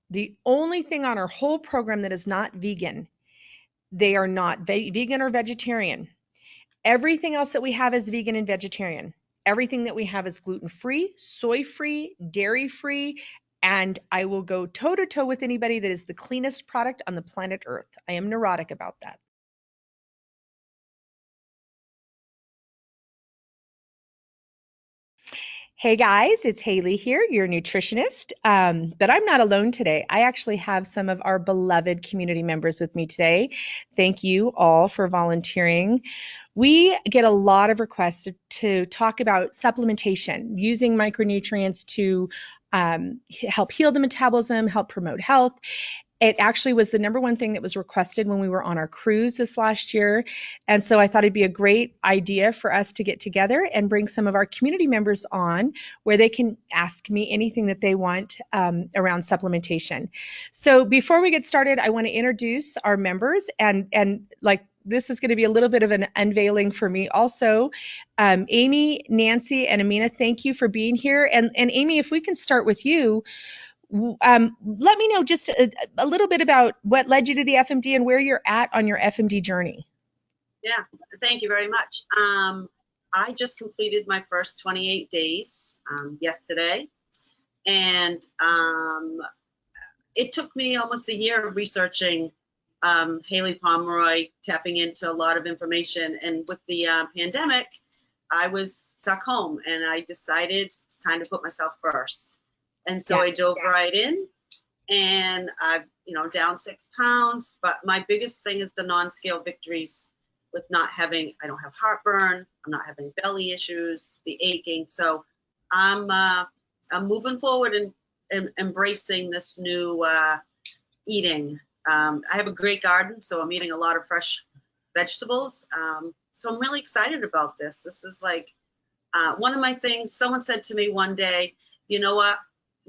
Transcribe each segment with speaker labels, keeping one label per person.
Speaker 1: The only thing on our whole program that is not vegan, they are not vegan or vegetarian. Everything else that we have is vegan and vegetarian. Everything that we have is gluten-free, soy-free, dairy-free, and I will go toe-to-toe with anybody that is the cleanest product on the planet Earth. I am neurotic about that. Hey guys, it's Haylie here, your nutritionist. But I'm not alone today. I actually have some of our beloved community members with me today. Thank you all for volunteering. We get a lot of requests to talk about supplementation, using micronutrients to help heal the metabolism, help promote health. It actually was the number one thing that was requested when we were on our cruise this last year. And so I thought it'd be a great idea for us to get together and bring some of our community members on where they can ask me anything that they want around supplementation. So before we get started, I want to introduce our members and like this is going to be a little bit of an unveiling for me also. Amy, Nancy, and Amina, thank you for being here. And Amy, if we can start with you, let me know just a little bit about what led you to the FMD and where you're at on your FMD journey.
Speaker 2: Yeah, thank you very much. I just completed my first 28 days yesterday, and it took me almost a year of researching Haylie Pomroy, tapping into a lot of information. And with the pandemic, I was stuck home, and I decided it's time to put myself first. And so I dove right in, and I've, down 6 pounds. But my biggest thing is the non-scale victories with not having, I don't have heartburn, I'm not having belly issues, the aching. So I'm moving forward and embracing this new eating. I have a great garden, so I'm eating a lot of fresh vegetables. So I'm really excited about this. This is like one of my things. Someone said to me one day, you know what?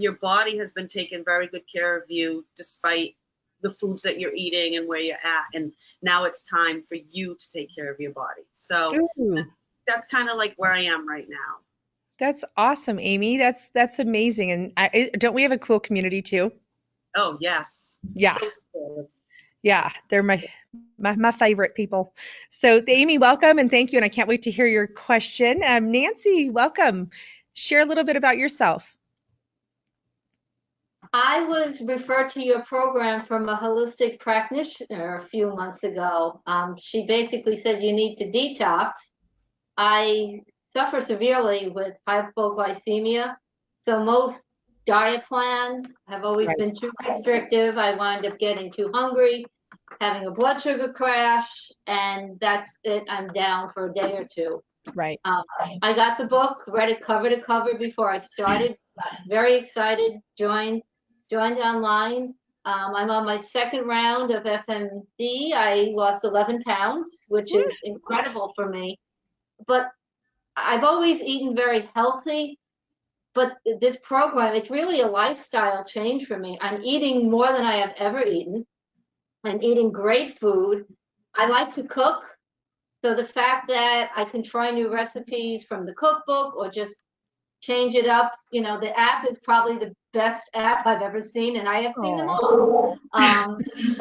Speaker 2: Your body has been taking very good care of you despite the foods that you're eating and where you're at. And now it's time for you to take care of your body. So that's kind of like where I am right now.
Speaker 1: That's awesome, Amy. That's amazing. And don't we have a cool community too?
Speaker 2: Oh, yes.
Speaker 1: Yeah.
Speaker 2: So supportive.
Speaker 1: Yeah, they're my favorite people. So Amy, welcome and thank you. And I can't wait to hear your question. Nancy, welcome. Share a little bit about yourself.
Speaker 3: I was referred to your program from a holistic practitioner a few months ago. She basically said you need to detox. I suffer severely with hypoglycemia, so most diet plans have always been too restrictive. I wind up getting too hungry, having a blood sugar crash, and that's it. I'm down for a day or two.
Speaker 1: Right.
Speaker 3: I got the book, read it cover to cover before I started. Very excited, joined online. I'm on my second round of FMD. I lost 11 pounds, which is incredible for me. But I've always eaten very healthy. But this program, it's really a lifestyle change for me. I'm eating more than I have ever eaten. I'm eating great food. I like to cook. So the fact that I can try new recipes from the cookbook or just change it up, the app is probably the best app I've ever seen, and I have seen them all.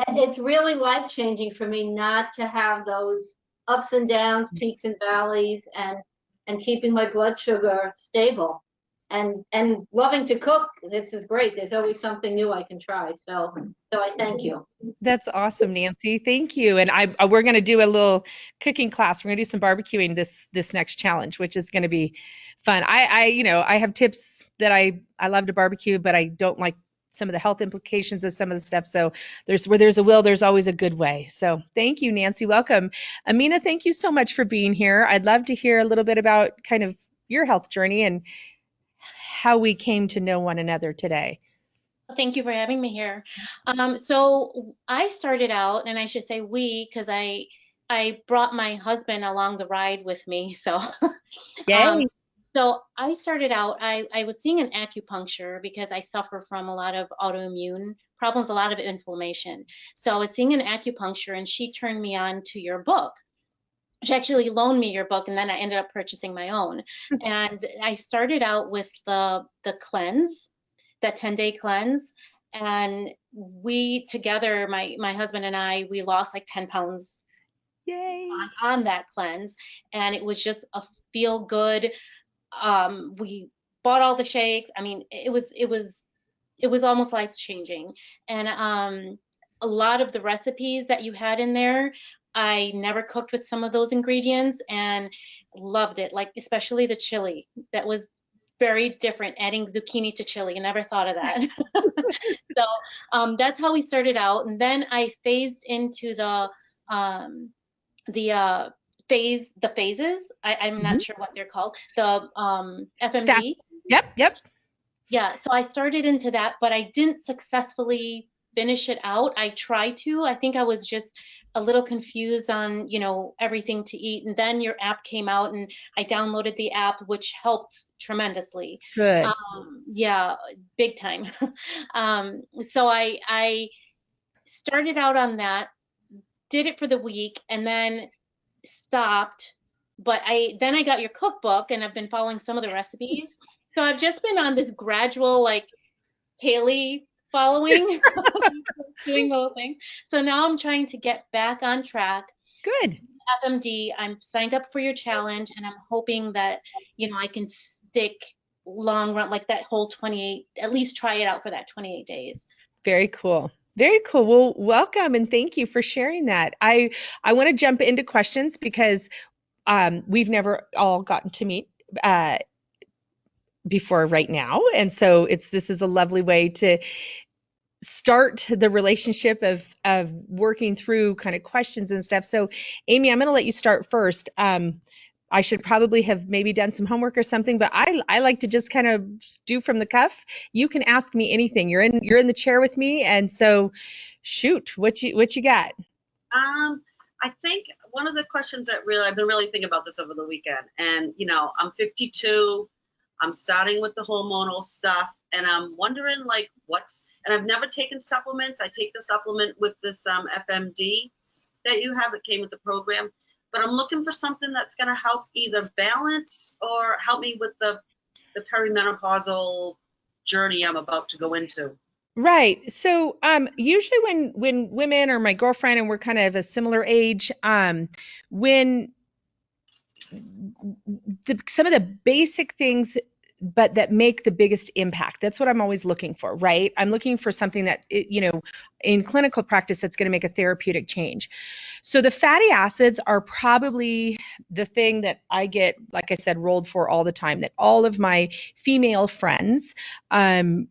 Speaker 3: It's really life-changing for me not to have those ups and downs, peaks and valleys, and keeping my blood sugar stable. And loving to cook, this is great. There's always something new I can try. So I thank you.
Speaker 1: That's awesome, Nancy. Thank you. And we're going to do a little cooking class. We're going to do some barbecuing this next challenge, which is going to be fun. I have tips that I love to barbecue, but I don't like some of the health implications of some of the stuff. So where there's a will, there's always a good way. So thank you, Nancy. Welcome. Amina, thank you so much for being here. I'd love to hear a little bit about kind of your health journey and how we came to know one another today.
Speaker 4: Thank you for having me here. So I started out, and I should say we, because I brought my husband along the ride with me. So, so I started out, I was seeing an acupuncture because I suffer from a lot of autoimmune problems, a lot of inflammation. So I was seeing an acupuncture, and she turned me on to your book. She actually loaned me your book, and then I ended up purchasing my own. And I started out with the cleanse, that 10-day cleanse. And we together, my husband and I, we lost like 10 pounds
Speaker 1: Yay.
Speaker 4: on that cleanse. And it was just a feel good. We bought all the shakes. I mean, it was almost life changing. And a lot of the recipes that you had in there, I never cooked with some of those ingredients and loved it. Like especially the chili. That was very different, adding zucchini to chili. I never thought of that. So that's how we started out. And then I phased into um, the phases. I'm not sure what they're called. The FMD.
Speaker 1: Yep.
Speaker 4: Yeah, so I started into that, but I didn't successfully finish it out. I tried to. I think I was just a little confused on, everything to eat. And then your app came out and I downloaded the app, which helped tremendously.
Speaker 1: Good.
Speaker 4: Yeah, big time. So I started out on that, did it for the week, and then stopped. But then I got your cookbook and I've been following some of the recipes. So I've just been on this gradual, like, Haylie following, doing the whole thing. So now I'm trying to get back on track.
Speaker 1: Good.
Speaker 4: FMD, I'm signed up for your challenge, and I'm hoping that, I can stick long run, like that whole 28, at least try it out for that 28 days.
Speaker 1: Very cool. Very cool. Well, welcome and thank you for sharing that. I want to jump into questions because we've never all gotten to meet before right now. And so this is a lovely way to start the relationship of working through kind of questions and stuff. So Amy, I'm going to let you start first. I should probably have maybe done some homework or something, but I like to just kind of do from the cuff. You can ask me anything. You're in the chair with me, and so shoot, what you got?
Speaker 2: I think one of the questions that I've been really thinking about this over the weekend, and I'm 52. I'm starting with the hormonal stuff, and I'm wondering and I've never taken supplements. I take the supplement with this FMD that you have. It came with the program, but I'm looking for something that's going to help either balance or help me with the perimenopausal journey I'm about to go into.
Speaker 1: Right. So usually when women or my girlfriend and we're kind of a similar age, when some of the basic things but that make the biggest impact. That's what I'm always looking for, right? I'm looking for something that, in clinical practice, that's going to make a therapeutic change. So the fatty acids are probably the thing that I get, like I said, rolled for all the time, that all of my female friends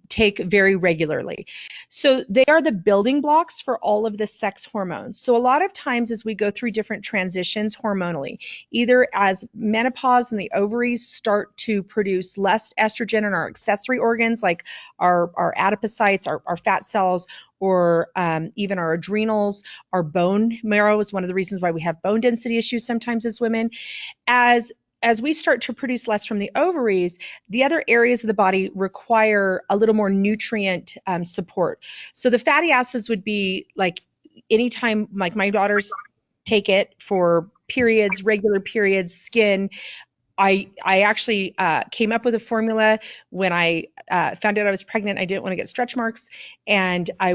Speaker 1: take very regularly. So they are the building blocks for all of the sex hormones. So a lot of times as we go through different transitions hormonally, either as menopause and the ovaries start to produce less estrogen in our accessory organs, like our adipocytes, our fat cells, or even our adrenals, our bone marrow is one of the reasons why we have bone density issues sometimes as women. As we start to produce less from the ovaries, the other areas of the body require a little more nutrient support. So the fatty acids would be like anytime, like my daughters take it for periods, regular periods, skin. I actually came up with a formula when I found out I was pregnant. I didn't want to get stretch marks, and I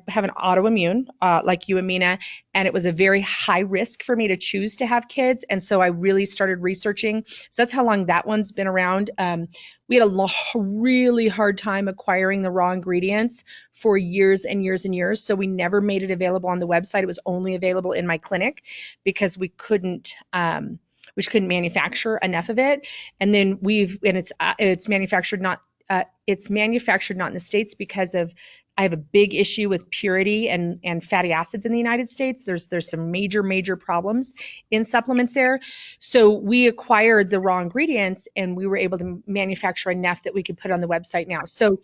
Speaker 1: have an autoimmune like you, Amina, and it was a very high risk for me to choose to have kids. And so I really started researching. So that's how long that one's been around. We had a really hard time acquiring the raw ingredients for years and years and years. So we never made it available on the website. It was only available in my clinic because we couldn't manufacture enough of it. And then it's manufactured not in the States because I have a big issue with purity and fatty acids in the United States. There's some major problems in supplements there. So we acquired the raw ingredients and we were able to manufacture enough that we could put on the website now. So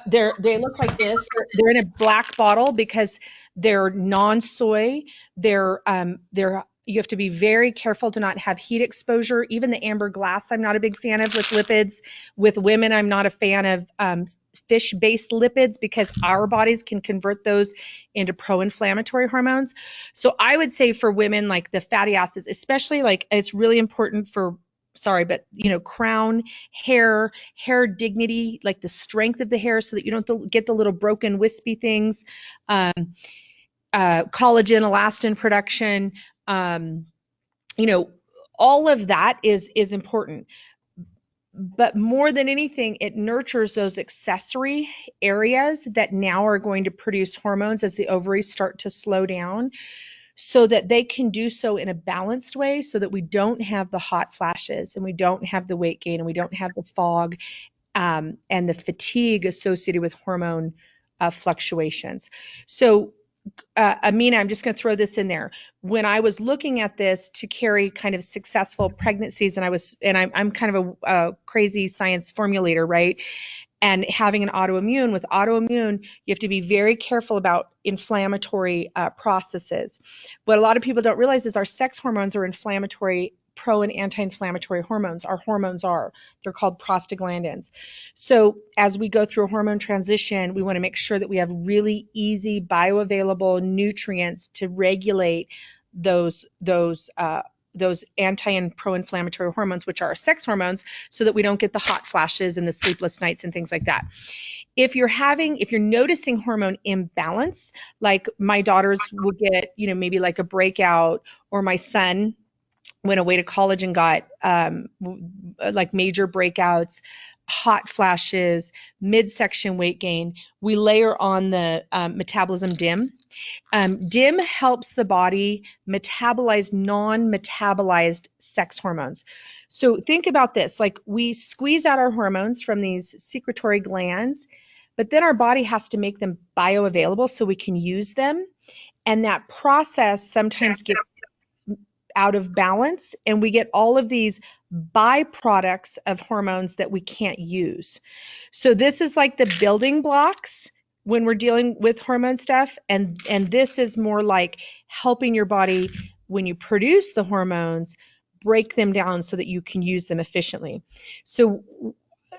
Speaker 1: they look like this. They're in a black bottle because they're non-soy. You have to be very careful to not have heat exposure. Even the amber glass, I'm not a big fan of with lipids. With women, I'm not a fan of fish-based lipids because our bodies can convert those into pro-inflammatory hormones. So I would say for women, like the fatty acids, especially, like it's really important for but crown, hair dignity, like the strength of the hair so that you don't get the little broken wispy things, collagen, elastin production, all of that is important. But more than anything, it nurtures those accessory areas that now are going to produce hormones as the ovaries start to slow down, so that they can do so in a balanced way, so that we don't have the hot flashes and we don't have the weight gain and we don't have the fog, and the fatigue associated with hormone fluctuations. So Amina, I'm just going to throw this in there. When I was looking at this to carry kind of successful pregnancies, and I'm kind of a crazy science formulator, right? And having an autoimmune, you have to be very careful about inflammatory processes. What a lot of people don't realize is our sex hormones are inflammatory, pro and anti-inflammatory hormones. Our hormones are. They're called prostaglandins. So as we go through a hormone transition, we want to make sure that we have really easy bioavailable nutrients to regulate those anti and pro-inflammatory hormones, which are our sex hormones, so that we don't get the hot flashes and the sleepless nights and things like that. If you're noticing hormone imbalance, like my daughters will get, maybe like a breakout, or my son went away to college and got like major breakouts, hot flashes, midsection weight gain, we layer on the metabolism DIM. DIM helps the body metabolize non-metabolized sex hormones. So think about this, like we squeeze out our hormones from these secretory glands, but then our body has to make them bioavailable so we can use them. And that process sometimes gets out of balance, and we get all of these byproducts of hormones that we can't use. So this is like the building blocks when we're dealing with hormone stuff, and this is more like helping your body, when you produce the hormones, break them down so that you can use them efficiently. So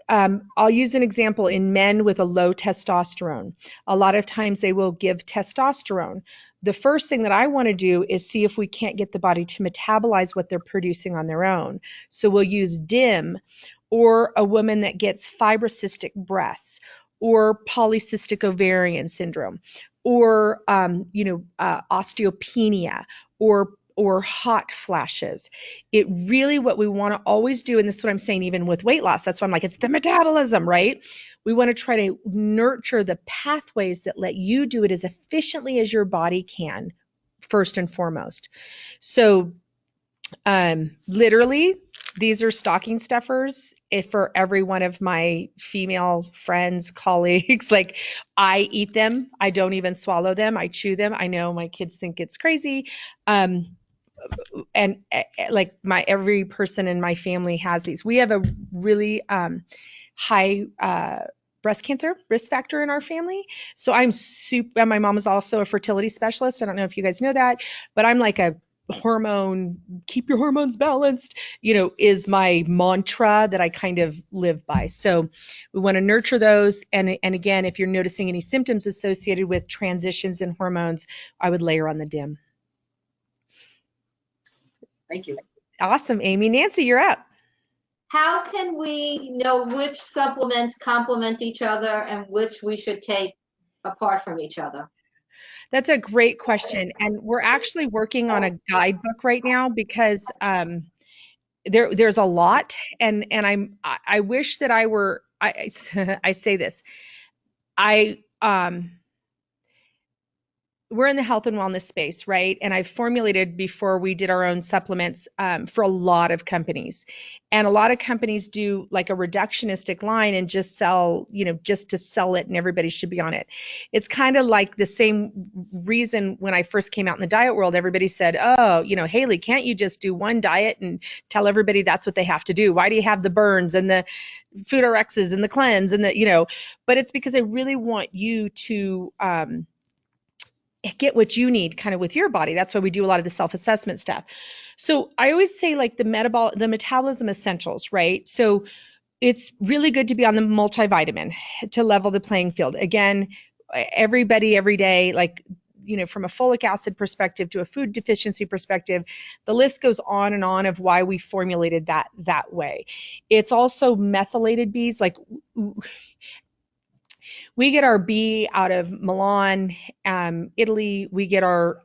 Speaker 1: I'll use an example in men with a low testosterone. A lot of times they will give testosterone. The first thing that I want to do is see if we can't get the body to metabolize what they're producing on their own. So we'll use DIM, or a woman that gets fibrocystic breasts, or polycystic ovarian syndrome, or osteopenia, or hot flashes. It really, what we want to always do, and this is what I'm saying even with weight loss, that's why I'm like, it's the metabolism, right? We want to try to nurture the pathways that let you do it as efficiently as your body can, first and foremost. So literally, these are stocking stuffers for every one of my female friends, colleagues. Like, I eat them. I don't even swallow them. I chew them. I know my kids think it's crazy. And like every person in my family has these. We have a really high breast cancer risk factor in our family. So my mom is also a fertility specialist. I don't know if you guys know that, but I'm like a hormone, keep your hormones balanced, is my mantra that I kind of live by. So we want to nurture those. And again, if you're noticing any symptoms associated with transitions in hormones, I would layer on the DIM.
Speaker 2: Thank you.
Speaker 1: Awesome, Amy. Nancy, you're up.
Speaker 3: How can we know which supplements complement each other and which we should take apart from each other?
Speaker 1: That's a great question. And we're actually working on a guidebook right now, because there's a lot. And I wish that I were, I say this, we're in the health and wellness space, right? And I've formulated, before we did our own supplements, for a lot of companies. And a lot of companies do like a reductionistic line and just sell, just to sell it, and everybody should be on it. It's kind of like the same reason when I first came out in the diet world, everybody said, oh, Haylie, can't you just do one diet and tell everybody that's what they have to do? Why do you have the burns and the food RXs and the cleanse and the, but it's because I really want you to, get what you need kind of with your body. That's why we do a lot of the self-assessment stuff. So I always say like the metabolism essentials, right? So it's really good to be on the multivitamin to level the playing field. Again, everybody every day, like from a folic acid perspective to a food deficiency perspective. The list goes on and on of why we formulated that way. It's also methylated bees. Like we get our bee out of Milan, Italy. We get our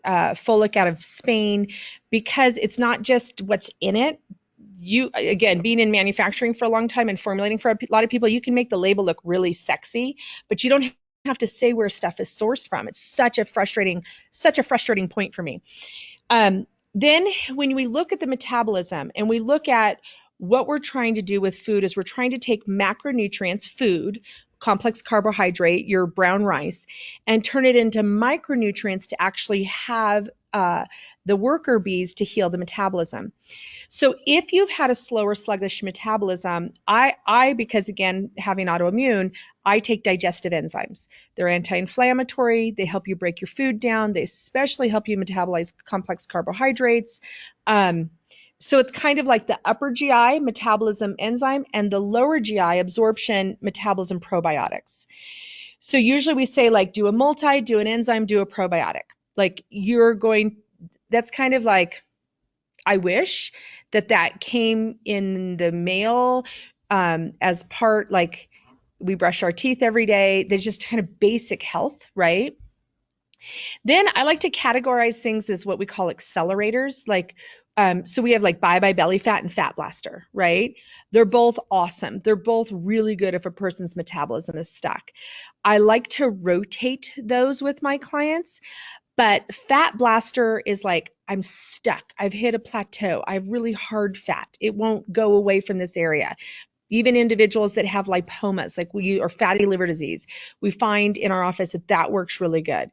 Speaker 1: folic out of Spain, because it's not just what's in it. You, again, being in manufacturing for a long time and formulating for a lot of people, you can make the label look really sexy, but you don't have to say where stuff is sourced from. It's such a frustrating point for me. Then when we look at the metabolism and we look at what we're trying to do with food, is we're trying to take macronutrients, food, complex carbohydrate, your brown rice, and turn it into micronutrients to actually have the worker bees to heal the metabolism. So if you've had a slower, sluggish metabolism, I because again, having autoimmune, I take digestive enzymes. They're anti-inflammatory. They help you break your food down. They especially help you metabolize complex carbohydrates. So it's kind of like the upper GI metabolism enzyme and the lower GI absorption metabolism probiotics. So usually we say, like, do a multi, do an enzyme, do a probiotic. Like that's kind of like, I wish that came in the mail as part, like we brush our teeth every day. There's just kind of basic health, right? Then I like to categorize things as what we call accelerators. Like, so we have like Bye Bye Belly Fat and Fat Blaster, right? They're both awesome. They're both really good if a person's metabolism is stuck. I like to rotate those with my clients. But Fat Blaster is like, I'm stuck. I've hit a plateau. I have really hard fat. It won't go away from this area. Even individuals that have lipomas, or fatty liver disease, we find in our office that works really good.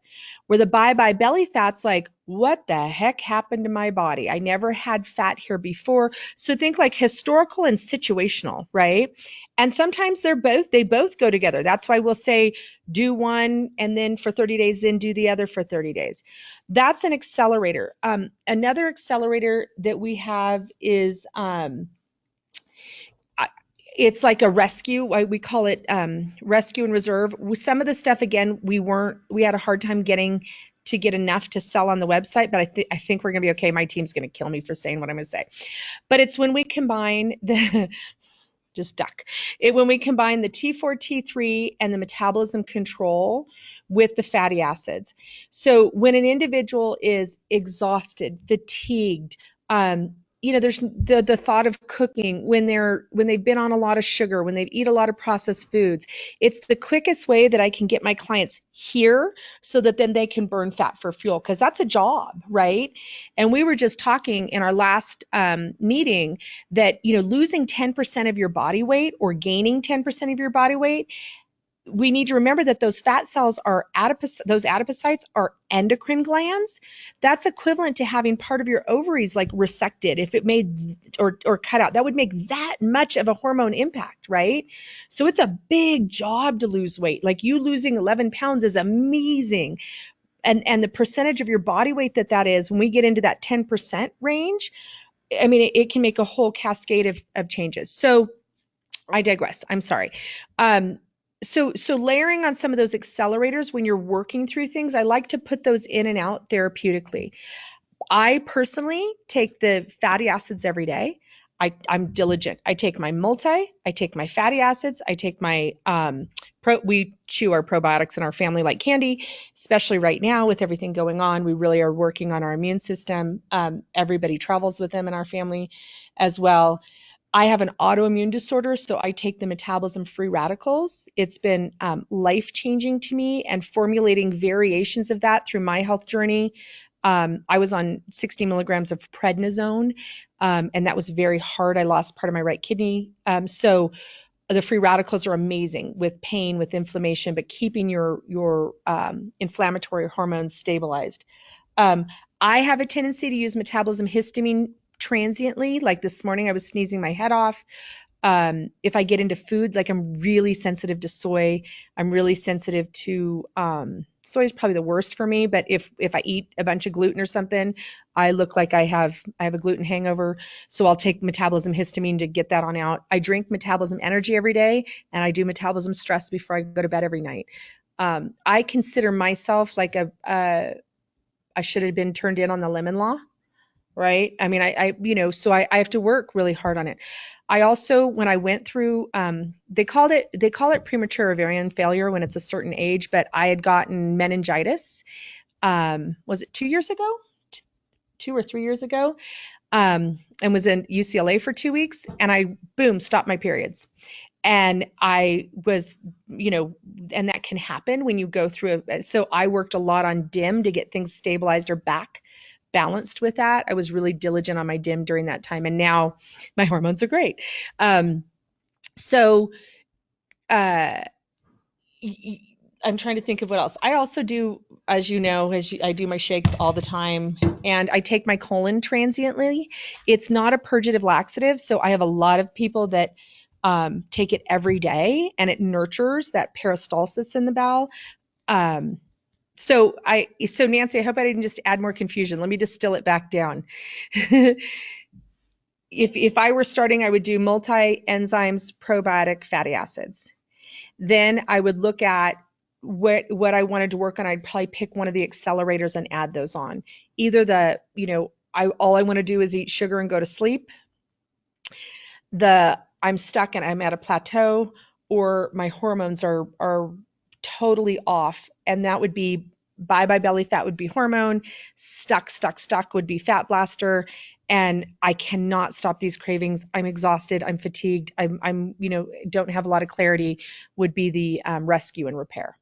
Speaker 1: Where the Bye Bye Belly Fat's like, what the heck happened to my body? I never had fat here before. So think like historical and situational, right? And sometimes they both go together. That's why we'll say do one and then for 30 days, then do the other for 30 days. That's an accelerator. Another accelerator that we have is, it's like a rescue. We call it rescue and reserve. Some of the stuff, again, we had a hard time getting enough to sell on the website, but I think we're gonna be okay. My team's gonna kill me for saying what I'm gonna say. But it's when we combine when we combine the T4, T3 and the metabolism control with the fatty acids. So when an individual is exhausted, fatigued, there's the thought of cooking when they've been on a lot of sugar, when they eat a lot of processed foods. It's the quickest way that I can get my clients here so that then they can burn fat for fuel, because that's a job, right? And we were just talking in our last meeting that losing 10% of your body weight or gaining 10% of your body weight, we need to remember that those fat cells are those adipocytes are endocrine glands. That's equivalent to having part of your ovaries like resected. If it made or cut out, that would make that much of a hormone impact, right? So it's a big job to lose weight. Like, you losing 11 pounds is amazing. And the percentage of your body weight that is, when we get into that 10% range, I mean, it can make a whole cascade of changes. So I digress. I'm sorry. So layering on some of those accelerators when you're working through things, I like to put those in and out therapeutically. I personally take the fatty acids every day. I'm diligent. I take my multi, I take my fatty acids, I take my we chew our probiotics in our family like candy, especially right now with everything going on. We really are working on our immune system. Everybody travels with them in our family as well. I have an autoimmune disorder, so I take the metabolism free radicals. It's been life-changing to me, and formulating variations of that through my health journey. I was on 60 milligrams of prednisone, and that was very hard. I lost part of my right kidney. So the free radicals are amazing with pain, with inflammation, but keeping your inflammatory hormones stabilized. I have a tendency to use metabolism histamine transiently. Like this morning, I was sneezing my head off. If I get into foods, like I'm really sensitive to soy. I'm really sensitive to soy is probably the worst for me, but if I eat a bunch of gluten or something, I look like I have a gluten hangover. So I'll take metabolism histamine to get that on out. I drink metabolism energy every day, and I do metabolism stress before I go to bed every night. I consider myself like I should have been turned in on the lemon law, right? I mean, so I have to work really hard on it. I also, when I went through, they call it premature ovarian failure when it's a certain age, but I had gotten meningitis. Was it 2 years ago? 2 or 3 years ago? And was in UCLA for 2 weeks, and I, boom, stopped my periods. And I was, and that can happen when you go through so I worked a lot on DIM to get things stabilized or back balanced with that. I was really diligent on my DIM during that time, and now my hormones are great. So I'm trying to think of what else. I also do, as you know, I do my shakes all the time, and I take my colon transiently. It's not a purgative laxative, so I have a lot of people that take it every day, and it nurtures that peristalsis in the bowel. So Nancy, I hope I didn't just add more confusion. Let me distill it back down. If I were starting, I would do multi-enzymes, probiotic, fatty acids. Then I would look at what I wanted to work on. I'd probably pick one of the accelerators and add those on. Either all I want to do is eat sugar and go to sleep. I'm stuck and I'm at a plateau, or my hormones are totally off, and that would be bye belly fat would be hormone, stuck would be fat blaster, and I cannot stop these cravings. I'm exhausted, I'm fatigued, I'm don't have a lot of clarity would be the rescue and repair.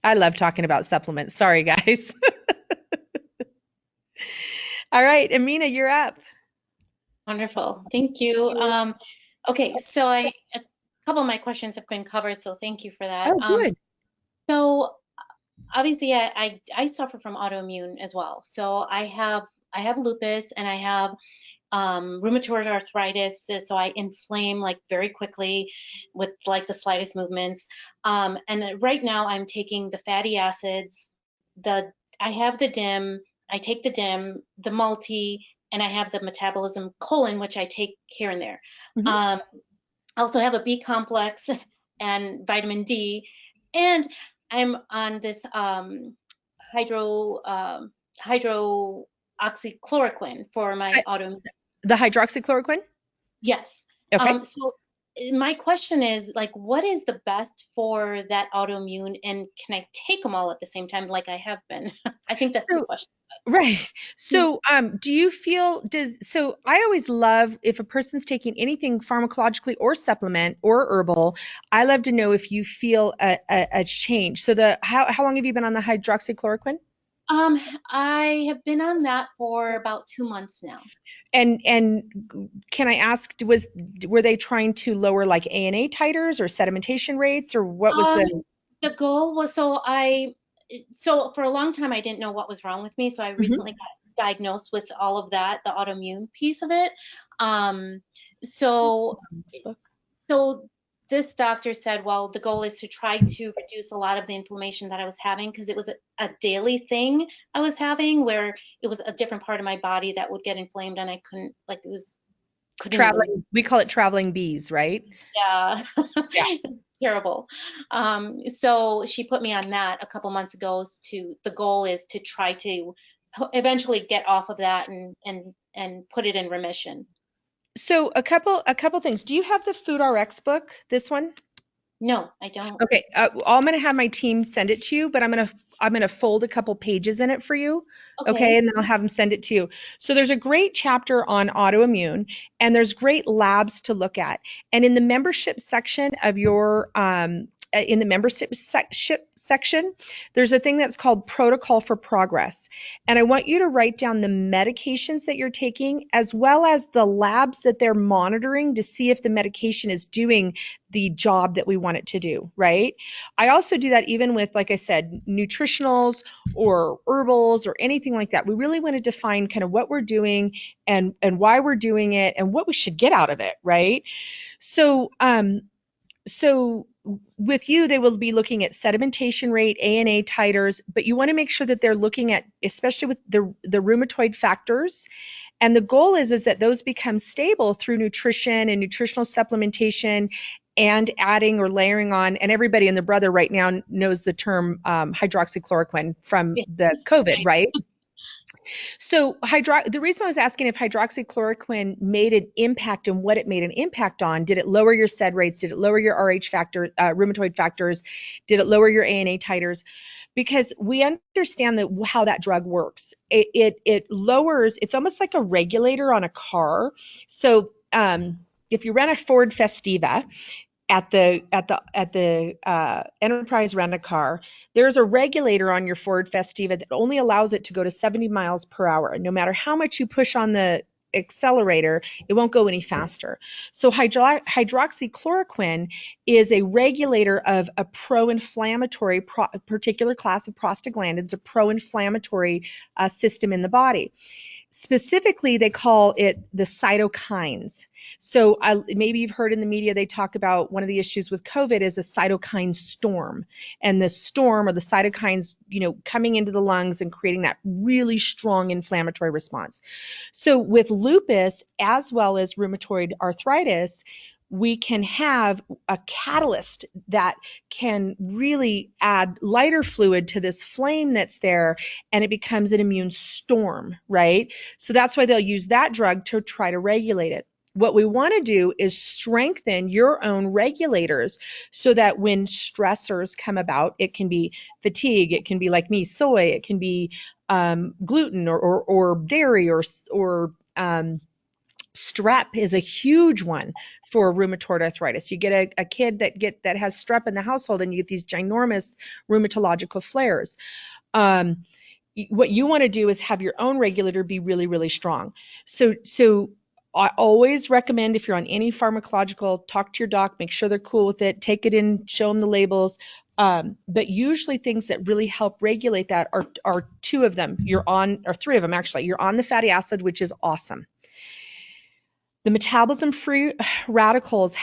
Speaker 1: I love talking about supplements. Sorry, guys. All right, Amina, you're up.
Speaker 4: Wonderful. Thank you. Okay, so a couple of my questions have been covered, so thank you for that.
Speaker 1: Oh, good.
Speaker 4: So obviously I suffer from autoimmune as well. So I have lupus, and I have rheumatoid arthritis, so I inflame like very quickly with like the slightest movements. And right now I'm taking the fatty acids, I have the DIM, I take the DIM, the multi, and I have the metabolism colon, which I take here and there.
Speaker 1: Mm-hmm.
Speaker 4: I also have a B complex and vitamin D, and I'm on this hydroxychloroquine for my autoimmune.
Speaker 1: The hydroxychloroquine?
Speaker 4: Yes.
Speaker 1: Okay.
Speaker 4: So my question is, like, what is the best for that autoimmune, and can I take them all at the same time like I have been? I think that's the question.
Speaker 1: Right. So, do you feel, I always love if a person's taking anything pharmacologically or supplement or herbal, I love to know if you feel a change. So how long have you been on the hydroxychloroquine?
Speaker 4: I have been on that for about 2 months now.
Speaker 1: And can I ask, were they trying to lower like ANA titers or sedimentation rates, or what was
Speaker 4: the goal was, so for a long time I didn't know what was wrong with me, so I recently got diagnosed with all of that, the autoimmune piece of it. So this doctor said, well, the goal is to try to reduce a lot of the inflammation that I was having, because it was a daily thing I was having, where it was a different part of my body that would get inflamed, and I couldn't, like, it was
Speaker 1: traveling move. We call it traveling bees, right?
Speaker 4: Yeah. Terrible. So she put me on that a couple months ago. The goal is to try to eventually get off of that and put it in remission. So
Speaker 1: a couple things. Do you have the Food RX book? This one?
Speaker 4: No, I don't.
Speaker 1: Okay, I'm gonna have my team send it to you, but I'm gonna fold a couple pages in it for you. Okay, and then I'll have them send it to you. So there's a great chapter on autoimmune, and there's great labs to look at. And in the membership section of your in the membership section, there's a thing that's called Protocol for Progress. And I want you to write down the medications that you're taking, as well as the labs that they're monitoring to see if the medication is doing the job that we want it to do, right? I also do that even with, like I said, nutritionals or herbals or anything like that. We really want to define kind of what we're doing and why we're doing it and what we should get out of it, right? So with you, they will be looking at sedimentation rate, ANA titers, but you want to make sure that they're looking at, especially with the rheumatoid factors. And the goal is that those become stable through nutrition and nutritional supplementation and adding or layering on, and everybody and their brother right now knows the term hydroxychloroquine from
Speaker 4: Yeah.
Speaker 1: the COVID,
Speaker 4: Right.
Speaker 1: right? So the reason I was asking if hydroxychloroquine made an impact and what it made an impact on, did it lower your SED rates? Did it lower your RH factor, rheumatoid factors? Did it lower your ANA titers? Because we understand that how that drug works. It lowers, it's almost like a regulator on a car. So if you run a Ford Festiva, at the Enterprise Rent-A-Car, there's a regulator on your Ford Festiva that only allows it to go to 70 miles per hour. No matter how much you push on the accelerator, it won't go any faster. So hydroxychloroquine is a regulator of a pro-inflammatory, particular class of prostaglandins, a pro-inflammatory system in the body. Specifically, they call it the cytokines. So maybe you've heard in the media, they talk about one of the issues with COVID is a cytokine storm. And the storm or the cytokines, coming into the lungs and creating that really strong inflammatory response. So with lupus, as well as rheumatoid arthritis, we can have a catalyst that can really add lighter fluid to this flame that's there, and it becomes an immune storm, right? So that's why they'll use that drug to try to regulate it. What we want to do is strengthen your own regulators so that when stressors come about, it can be fatigue, it can be like me, soy, it can be gluten or dairy or strep is a huge one for rheumatoid arthritis. You get a kid that has strep in the household, and you get these ginormous rheumatological flares. What you want to do is have your own regulator be really, really strong. So I always recommend, if you're on any pharmacological, talk to your doc, make sure they're cool with it, take it in, show them the labels. But usually things that really help regulate that are two of them. Or three of them actually. You're on the fatty acid, which is awesome. The metabolism-free radicals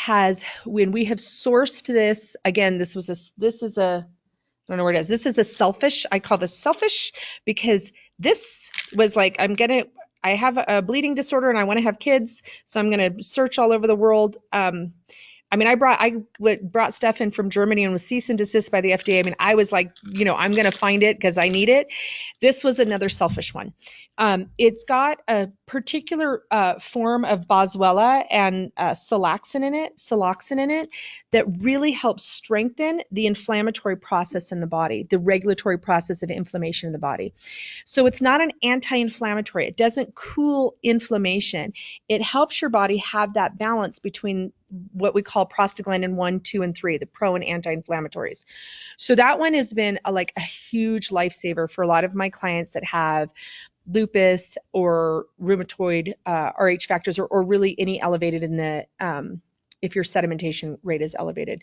Speaker 1: when we have sourced this, again, this is a, I don't know where it is. This is a selfish. I call this selfish because this was like, I have a bleeding disorder and I want to have kids, so I'm going to search all over the world. I brought stuff in from Germany and was cease and desist by the FDA. I was like, I'm going to find it because I need it. This was another selfish one. It's got a particular form of boswellia and siloxane in it that really helps strengthen the inflammatory process in the body, the regulatory process of inflammation in the body. So it's not an anti-inflammatory. It doesn't cool inflammation. It helps your body have that balance between what we call prostaglandin 1, 2, and 3, the pro and anti-inflammatories. So that one has been a huge lifesaver for a lot of my clients that have lupus or rheumatoid RH factors or really any elevated in the, if your sedimentation rate is elevated.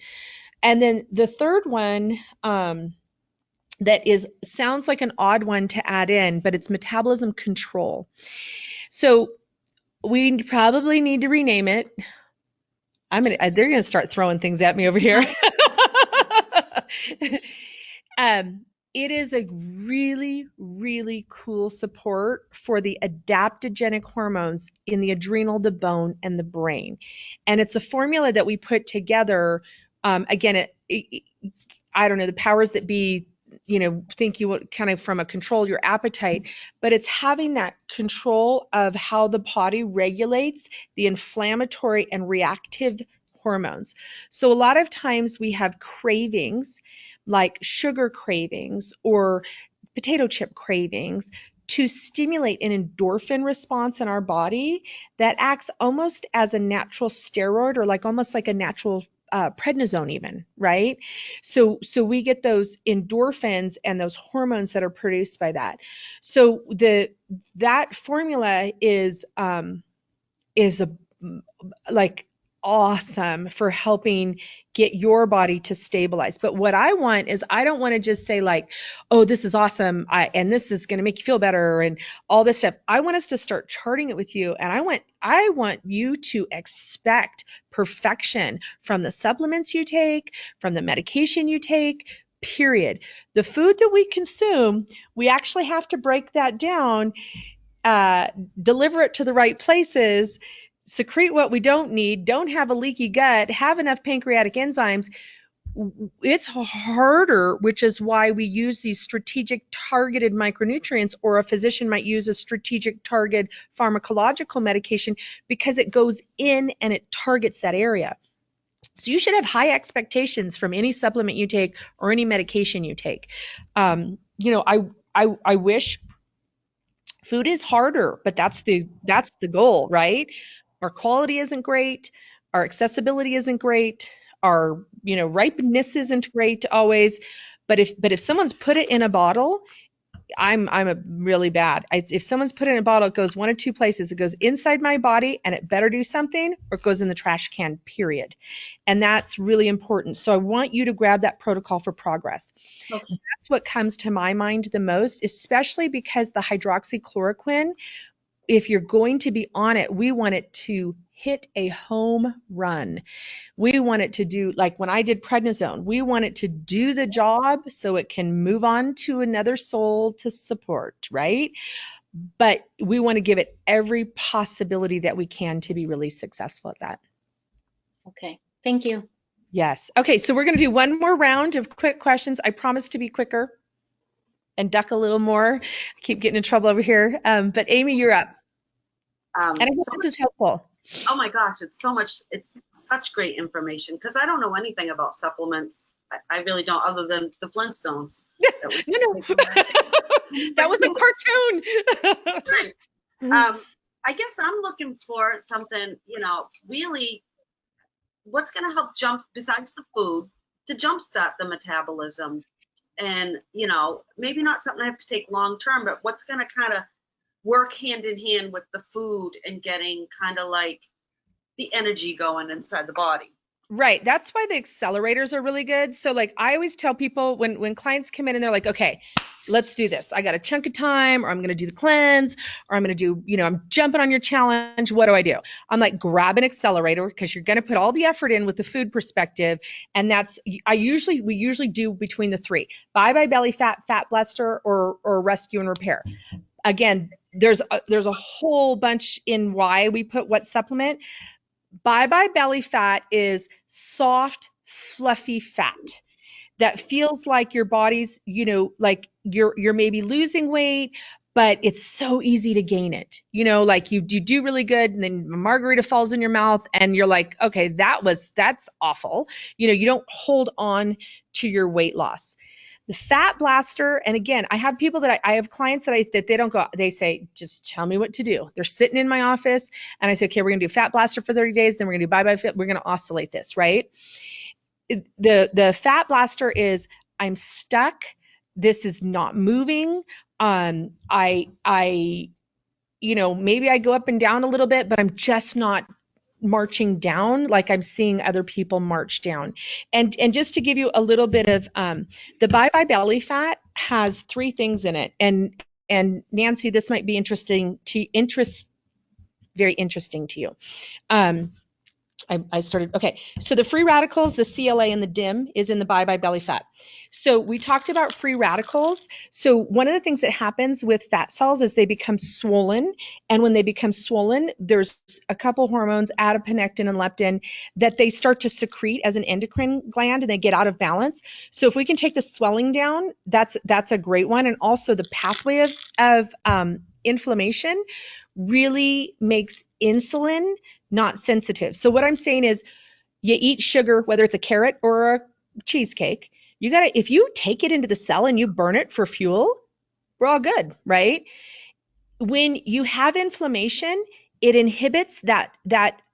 Speaker 1: And then the third one that sounds like an odd one to add in, but it's metabolism control. So we probably need to rename it. They're gonna start throwing things at me over here. It is a really, really cool support for the adaptogenic hormones in the adrenal, the bone, and the brain. And it's a formula that we put together. Again, I don't know, the powers that be, think you would kind of from a control your appetite, but it's having that control of how the body regulates the inflammatory and reactive hormones. So a lot of times we have cravings, like sugar cravings or potato chip cravings, to stimulate an endorphin response in our body that acts almost as a natural steroid or almost like a natural prednisone even, right? So we get those endorphins and those hormones that are produced by that. So that formula is awesome for helping get your body to stabilize. But what I want is, I don't want to just say oh, this is awesome, and this is going to make you feel better and all this stuff. I want us to start charting it with you, and I want you to expect perfection from the supplements you take, from the medication you take, period. The food that we consume, we actually have to break that down, deliver it to the right places, secrete what we don't need, don't have a leaky gut, have enough pancreatic enzymes, it's harder, which is why we use these strategic targeted micronutrients, or a physician might use a strategic target pharmacological medication, because it goes in and it targets that area. So you should have high expectations from any supplement you take or any medication you take. I wish food is harder, but that's the goal, right? Our quality isn't great, our accessibility isn't great, our ripeness isn't great always. But if someone's put it in a bottle, I'm a really bad. If someone's put it in a bottle, it goes one of two places. It goes inside my body and it better do something, or it goes in the trash can, period. And that's really important. So I want you to grab that protocol for progress.
Speaker 3: Okay.
Speaker 1: That's what comes to my mind the most, especially because the hydroxychloroquine, if you're going to be on it, we want it to hit a home run. We want it to do, like when I did prednisone, we want it to do the job so it can move on to another soul to support, right? But we want to give it every possibility that we can to be really successful at that.
Speaker 4: Okay, thank you.
Speaker 1: Yes. Okay, so we're going to do one more round of quick questions. I promise to be quicker and duck a little more. I keep getting in trouble over here. But Amy, you're up. And I hope this is helpful.
Speaker 2: Oh my gosh, it's such great information, because I don't know anything about supplements. I really don't, other than the Flintstones.
Speaker 1: No. That was a cartoon.
Speaker 2: Right. I guess I'm looking for something, really, what's going to help besides the food, to jumpstart the metabolism. And, maybe not something I have to take long term, but what's going to kind of work hand in hand with the food and getting kind of like the energy going inside the body.
Speaker 1: Right. That's why the accelerators are really good. So like I always tell people when clients come in and they're like, okay, let's do this. I got a chunk of time, or I'm going to do the cleanse, or I'm going to do, I'm jumping on your challenge. What do I do? I'm like, grab an accelerator, because you're going to put all the effort in with the food perspective. And we usually do between the three: Bye Belly Fat, Fat Blaster, or Rescue and Repair. Again, there's a whole bunch in why we put what supplement. Bye Belly Fat is soft, fluffy fat that feels like your body's, like you're maybe losing weight, but it's so easy to gain it. Like you do really good, and then a margarita falls in your mouth and you're like, okay, that's awful. You don't hold on to your weight loss. The Fat Blaster, and again, I have people that I have clients that they don't go, they say, just tell me what to do. They're sitting in my office and I say, okay, we're going to do Fat Blaster for 30 days. Then we're going to do Bye Fit. We're going to oscillate this, right? The Fat Blaster is, I'm stuck. This is not moving. Maybe I go up and down a little bit, but I'm just not marching down like I'm seeing other people march down. And just to give you a little bit of the Bye Belly Fat has 3 things in it. And Nancy, this might be very interesting to you. Okay, so the free radicals, the CLA and the DIM is in the Bye Belly Fat. So we talked about free radicals. So one of the things that happens with fat cells is they become swollen. And when they become swollen, there's a couple hormones, adiponectin and leptin, that they start to secrete as an endocrine gland, and they get out of balance. So if we can take the swelling down, that's a great one. And also the pathway of inflammation really makes insulin not sensitive. So what I'm saying is, you eat sugar, whether it's a carrot or a cheesecake, if you take it into the cell and you burn it for fuel, we're all good, right? When you have inflammation, it inhibits that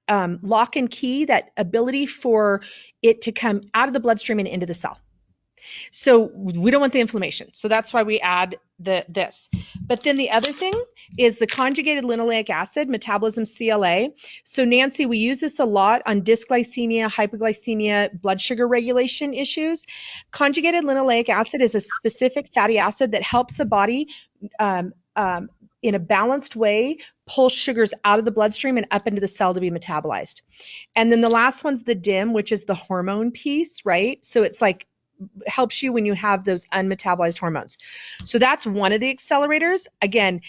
Speaker 1: lock and key, that ability for it to come out of the bloodstream and into the cell. So we don't want the inflammation. So that's why we add this. But then the other thing is the conjugated linoleic acid, metabolism CLA. So Nancy, we use this a lot on dysglycemia, hypoglycemia, blood sugar regulation issues. Conjugated linoleic acid is a specific fatty acid that helps the body in a balanced way pull sugars out of the bloodstream and up into the cell to be metabolized. And then the last one's the DIM, which is the hormone piece, right? So it's like helps you when you have those unmetabolized hormones. So that's one of the accelerators. Again,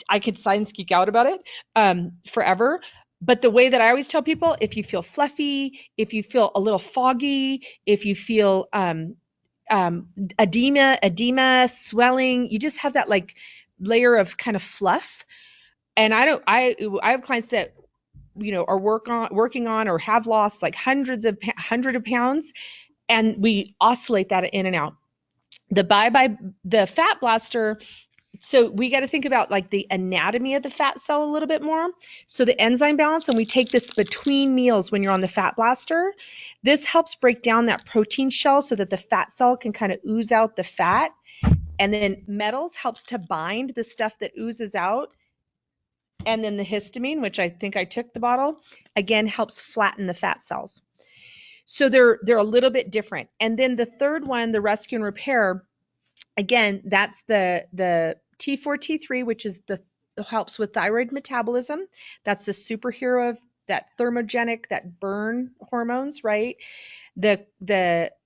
Speaker 1: I could science geek out about it forever. But the way that I always tell people, if you feel fluffy, if you feel a little foggy, if you feel edema, swelling, you just have that like layer of kind of fluff. And I have clients that, are working on or have lost like hundred of pounds, and we oscillate that in and out. The fat blaster, so we got to think about like the anatomy of the fat cell a little bit more. So the enzyme balance, and we take this between meals when you're on the fat blaster. This helps break down that protein shell so that the fat cell can kind of ooze out the fat. And then metals helps to bind the stuff that oozes out. And then the histamine, which I think I took the bottle, again helps flatten the fat cells. So they're a little bit different. And then the third one, the rescue and repair, again, that's the T4, T3, which is the helps with thyroid metabolism. That's the superhero of that thermogenic, that burn hormones, right? The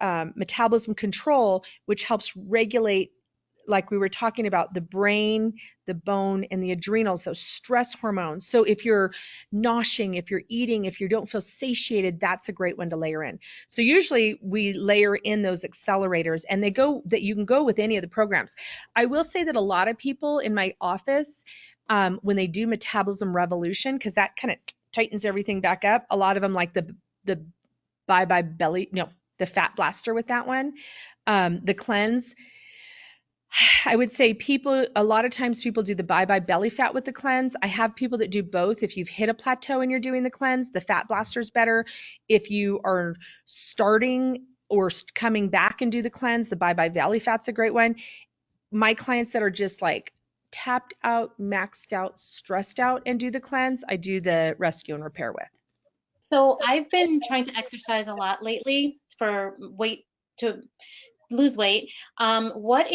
Speaker 1: metabolism control, which helps regulate, like we were talking about, the brain, the bone, and the adrenals, those stress hormones. So if you're noshing, if you're eating, if you don't feel satiated, that's a great one to layer in. So usually we layer in those accelerators, and you can go with any of the programs. I will say that a lot of people in my office, when they do Metabolism Revolution, because that kind of tightens everything back up, a lot of them like the the fat blaster with that one, the cleanse. I would say a lot of times people do the bye-bye belly fat with the cleanse. I have people that do both. If you've hit a plateau and you're doing the cleanse, the fat blaster is better. If you are starting or coming back and do the cleanse, the bye-bye belly fat's a great one. My clients that are just like tapped out, maxed out, stressed out and do the cleanse, I do the rescue and repair with.
Speaker 4: So I've been trying to exercise a lot lately to lose weight. What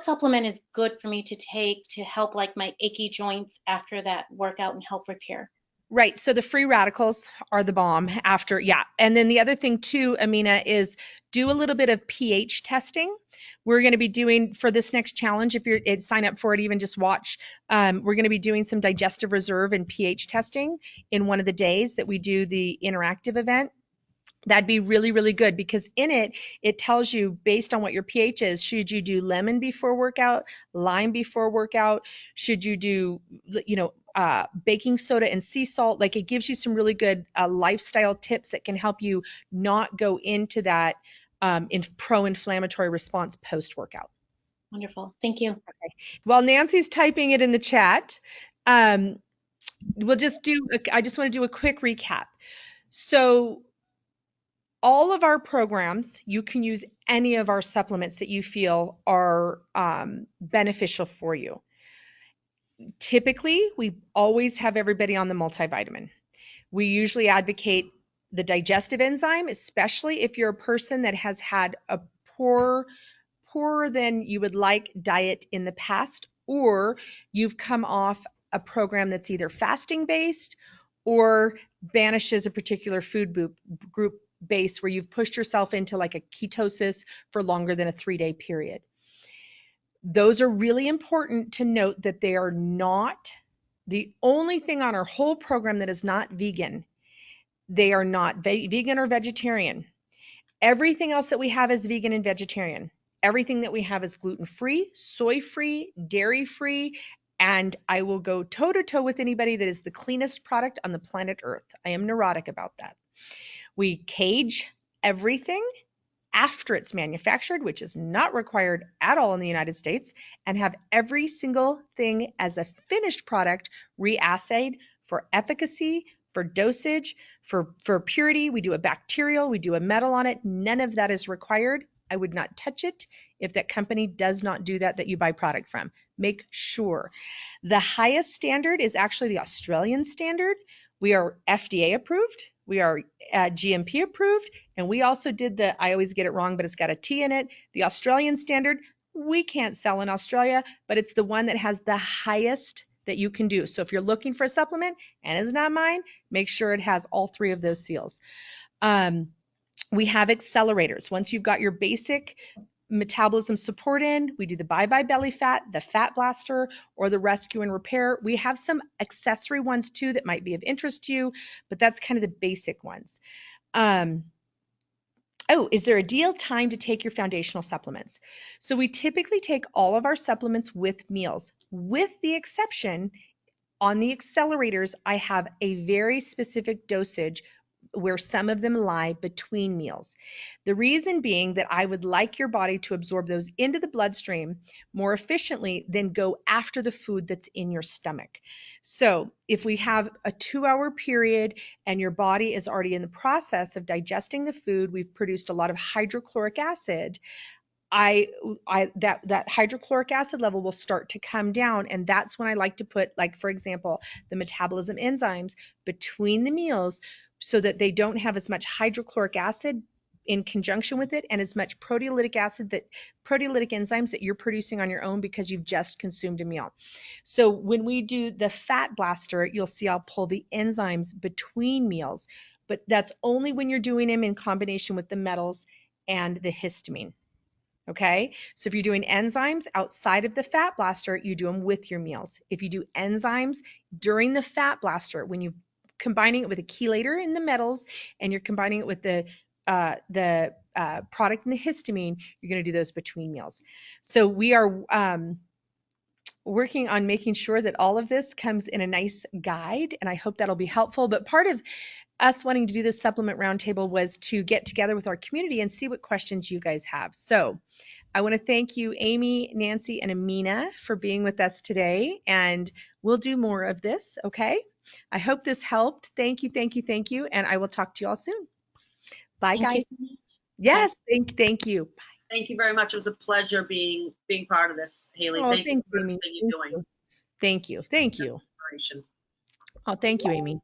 Speaker 4: supplement is good for me to take to help like my achy joints after that workout and help repair?
Speaker 1: Right. So the free radicals are the bomb after, yeah. And then the other thing too, Amina, is do a little bit of pH testing. We're going to be doing for this next challenge, if you're sign up for it, even just watch. We're going to be doing some digestive reserve and pH testing in one of the days that we do the interactive event. That'd be really, really good, because in it tells you based on what your pH is, should you do lemon before workout, lime before workout, should you do, baking soda and sea salt. Like, it gives you some really good lifestyle tips that can help you not go into that pro-inflammatory response post-workout.
Speaker 4: Wonderful. Thank you.
Speaker 1: Okay. While Nancy's typing it in the chat, I just want to do a quick recap. So all of our programs, you can use any of our supplements that you feel are beneficial for you. Typically, we always have everybody on the multivitamin. We usually advocate the digestive enzyme, especially if you're a person that has had a poorer than you would like diet in the past, or you've come off a program that's either fasting based or banishes a particular food group base where you've pushed yourself into like a ketosis for longer than a 3-day period. Those are really important to note, that they are not the only thing on our whole program that is not vegan. They are not vegan or vegetarian. Everything else that we have is vegan and vegetarian. Everything that we have is gluten-free, soy-free, dairy-free, and I will go toe-to-toe with anybody that is the cleanest product on the planet Earth. I am neurotic about that. We cage everything after it's manufactured, which is not required at all in the United States, and have every single thing as a finished product reassayed for efficacy, for dosage, for purity. We do a bacterial, we do a metal on it. None of that is required. I would not touch it if that company does not do that you buy product from. Make sure. The highest standard is actually the Australian standard. We are FDA approved. We are GMP approved. And we also did I always get it wrong, but it's got a T in it. The Australian standard, we can't sell in Australia, but it's the one that has the highest that you can do. So if you're looking for a supplement and it's not mine, make sure it has all 3 of those seals. We have accelerators. Once you've got your basic metabolism support end, we do the Bye Bye Belly Fat, the Fat Blaster, or the Rescue and Repair. We have some accessory ones too that might be of interest to you, but that's kind of the basic ones. Oh, is there a ideal time to take your foundational supplements? So we typically take all of our supplements with meals, with the exception on the accelerators, I have a very specific dosage where some of them lie between meals. The reason being that I would like your body to absorb those into the bloodstream more efficiently than go after the food that's in your stomach. So if we have a 2-hour period and your body is already in the process of digesting the food, we've produced a lot of hydrochloric acid. That hydrochloric acid level will start to come down, and that's when I like to put, like, for example, the metabolism enzymes between the meals so that they don't have as much hydrochloric acid in conjunction with it and as much proteolytic enzymes that you're producing on your own because you've just consumed a meal. So when we do the fat blaster, you'll see I'll pull the enzymes between meals, but that's only when you're doing them in combination with the metals and the histamine. Okay, so if you're doing enzymes outside of the fat blaster, you do them with your meals. If you do enzymes during the fat blaster, when you're combining it with a chelator in the metals and you're combining it with the product in the histamine, you're going to do those between meals. So we are working on making sure that all of this comes in a nice guide, and I hope that'll be helpful. But part of us wanting to do this supplement roundtable was to get together with our community and see what questions you guys have. So I want to thank you, Amy, Nancy, and Amina for being with us today, and we'll do more of this, okay? I hope this helped. Thank you, thank you, thank you, and I will talk to you all soon. Bye,
Speaker 4: Thank
Speaker 1: guys.
Speaker 4: you so much.
Speaker 1: Yes, thank you.
Speaker 2: Thank you very much. It was a pleasure being part of this, Haylie.
Speaker 1: Oh,
Speaker 2: thank you
Speaker 1: thanks,
Speaker 2: for
Speaker 1: Amy.
Speaker 2: everything you're doing.
Speaker 1: Thank you.
Speaker 2: Inspiration.
Speaker 1: Oh, thank you, Amy.